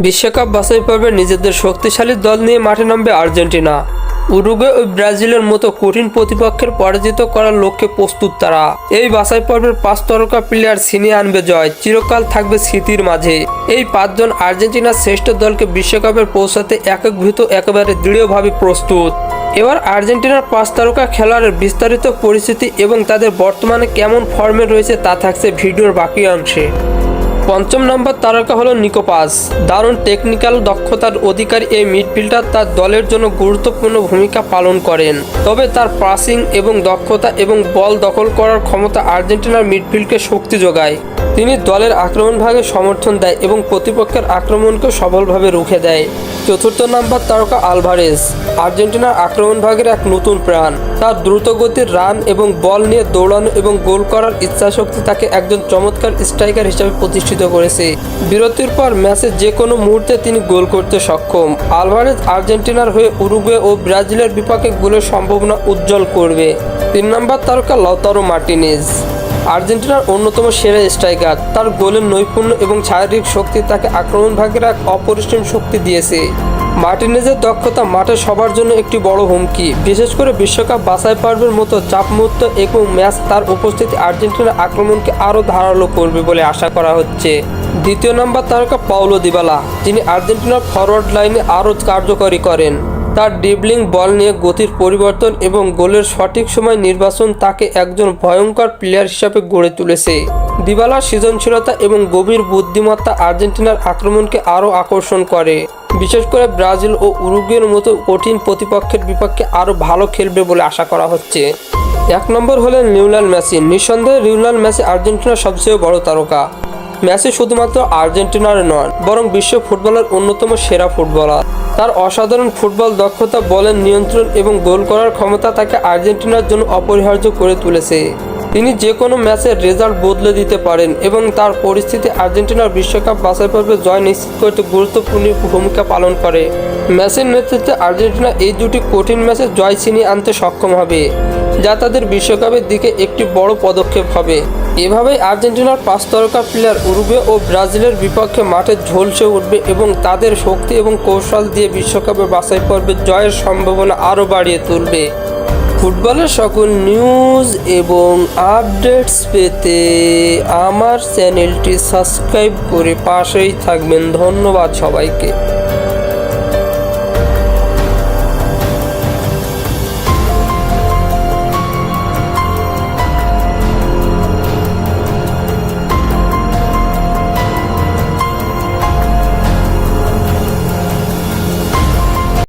বিশ্বকাপ বাছাই পর্বে নিজেদের শক্তিশালী দল নিয়ে মাঠে নামবে আর্জেন্টিনা। উরুগুয়ে ও ব্রাজিলের মতো কঠিন প্রতিপক্ষের পরাজিত করার লক্ষ্যে প্রস্তুত তারা। এই বাছাই পর্বের 5 তারকা প্লেয়ার ছিনিয়ে আনবে জয়, চিরকাল থাকবে স্মৃতির মাঝে। এই 5 জন আর্জেন্টিনার শ্রেষ্ঠ দলকে বিশ্বকাপে পৌঁছাতে একীভূত, একেবারে দৃঢ়ভাবে প্রস্তুত। এবার আর্জেন্টিনার 5 তারকা খেলোয়াড়ের বিস্তারিত পরিস্থিতি এবং তাদের বর্তমানে কেমন ফর্মে রয়েছে তা থাকছে ভিডিওর বাকি অংশে। 5ম নম্বর তারকা হলো নিকো পাস। দারুণ টেকনিক্যাল দক্ষতার অধিকারী এই মিডফিল্ডার তার দলের জন্য গুরুত্বপূর্ণ ভূমিকা পালন করেন। তবে তার পাসিং এবং দক্ষতা এবং বল দখল করার ক্ষমতা আর্জেন্টিনার মিডফিল্ডকে শক্তি যোগায়। তিনি দলের আক্রমণ ভাগে সমর্থন দেয় এবং প্রতিপক্ষের আক্রমণকে সফলভাবে রুখে দেয়। 4র্থ নম্বর তারকা আলভারেজ। আর্জেন্টিনার আক্রমণ ভাগের এক নতুন প্রাণ। তার দ্রুতগতির রান এবং বল নিয়ে দৌড়ানো এবং গোল করার ইচ্ছাশক্তি তাকে একজন চমৎকার স্ট্রাইকার হিসেবে প্রতিষ্ঠিত করেছে। বিরতির পর ম্যাচে যে কোনো মুহূর্তে তিনি গোল করতে সক্ষম। আলভারেজ আর্জেন্টিনার হয়ে উরুগুয়ে ও ব্রাজিলের বিপক্ষে গোলের সম্ভাবনা উজ্জ্বল করবে। 3 নম্বর তারকা লাউতারো মার্টিনেজ। আর্জেন্টিনার অন্যতম সেরা স্ট্রাইকার। তার গোলের নৈপুণ্য এবং শারীরিক শক্তি তাকে আক্রমণ ভাগের এক অপরিসীম শক্তি দিয়েছে। মার্টিনেজের দক্ষতা মাঠে সবার জন্য একটি বড় হুমকি, বিশেষ করে বিশ্বকাপ বাছাই পর্বের মতো চাপমুক্ত এবং ম্যাচ। তার উপস্থিতি আর্জেন্টিনার আক্রমণকে আরও ধারালো করবে বলে আশা করা হচ্ছে। 2য় নম্বর তারকা পাওলো দিবালা, যিনি আর্জেন্টিনার ফরওয়ার্ড লাইনে আরও কার্যকরী করেন। তার ড্রিবলিং, বল নিয়ে গতির পরিবর্তন এবং গোলের সঠিক সময় নির্বাচন তাকে একজন ভয়ঙ্কর প্লেয়ার হিসেবে গড়ে তুলেছে। দিবালার সৃজনশীলতা এবং গভীর বুদ্ধিমত্তা আর্জেন্টিনার আক্রমণকে আরও আকর্ষণ করে, বিশেষ করে ব্রাজিল ও উরুগুয়ের মতো কঠিন প্রতিপক্ষের বিপক্ষে আরও ভালো খেলবে বলে আশা করা হচ্ছে। 1 নম্বর হলেন লিওনেল মেসি। নিঃসন্দেহে লিওনেল মেসি আর্জেন্টিনার সবচেয়ে বড় তারকা। মেসি শুধুমাত্র আর্জেন্টিনার নন, বরং বিশ্ব ফুটবলের অন্যতম সেরা ফুটবলার। তার অসাধারণ ফুটবল দক্ষতা, বলের নিয়ন্ত্রণ এবং গোল করার ক্ষমতা তাকে আর্জেন্টিনার জন্য অপরিহার্য করে তুলেছে। তিনি যে কোনো ম্যাচের রেজাল্ট বদলে দিতে পারেন এবং তার পরিস্থিতি আর্জেন্টিনার বিশ্বকাপ বাছাই পর্বে জয় নিশ্চিত করতে গুরুত্বপূর্ণ ভূমিকা পালন করে। মেসির নেতৃত্বে আর্জেন্টিনা এই দুটি কঠিন ম্যাচে জয় ছিনিয়ে আনতে সক্ষম হবে, যা তাদের বিশ্বকাপের দিকে একটি বড় পদক্ষেপ হবে। এভাবেই আর্জেন্টিনার 5 তারকা প্লেয়ার উরুগুয়ে ও ব্রাজিলের বিপক্ষে মাঠে ঝলসে উঠবে এবং তাদের শক্তি এবং কৌশল দিয়ে বিশ্বকাপের বাছাই পর্বে জয়ের সম্ভাবনা আরও বাড়িয়ে তুলবে। ফুটবলের সকল নিউজ এবং আপডেটস পেতে আমার চ্যানেলটি সাবস্ক্রাইব করে পাশেই থাকবেন। ধন্যবাদ সবাইকে।